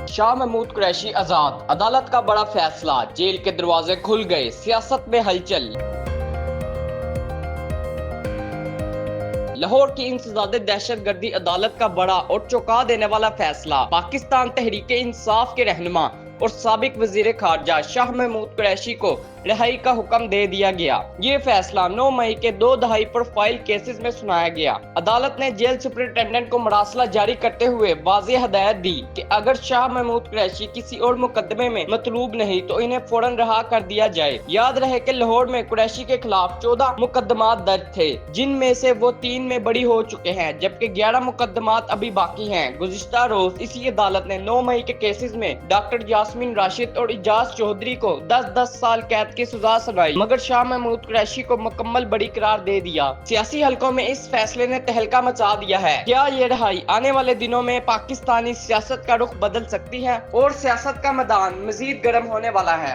شاہ محمود قریشی آزاد، عدالت کا بڑا فیصلہ، جیل کے دروازے کھل گئے، سیاست میں ہلچل۔ لاہور کی انسداد دہشت گردی عدالت کا بڑا اور چونکا دینے والا فیصلہ، پاکستان تحریک انصاف کے رہنما اور سابق وزیر خارجہ شاہ محمود قریشی کو رہائی کا حکم دے دیا گیا۔ یہ فیصلہ 9 مئی کے 2 ہائی پروفائل کیسز میں سنایا گیا۔ عدالت نے جیل سپرنٹینڈنٹ کو مراسلہ جاری کرتے ہوئے واضح ہدایت دی کہ اگر شاہ محمود قریشی کسی اور مقدمے میں مطلوب نہیں تو انہیں فوراً رہا کر دیا جائے۔ یاد رہے کہ لاہور میں قریشی کے خلاف 14 مقدمات درج تھے، جن میں سے وہ 3 میں بری ہو چکے ہیں، جبکہ 11 مقدمات ابھی باقی ہیں۔ گزشتہ روز اسی عدالت نے 9 مئی کے کیسز میں ڈاکٹر یاسمین راشد اور اعجاز چودھری کو 10 سال قید کی سزا سنائی، مگر شاہ محمود قریشی کو مکمل بری قرار دے دیا۔ سیاسی حلقوں میں اس فیصلے نے تہلکہ مچا دیا ہے۔ کیا یہ رہائی آنے والے دنوں میں پاکستانی سیاست کا رخ بدل سکتی ہے؟ اور سیاست کا میدان مزید گرم ہونے والا ہے۔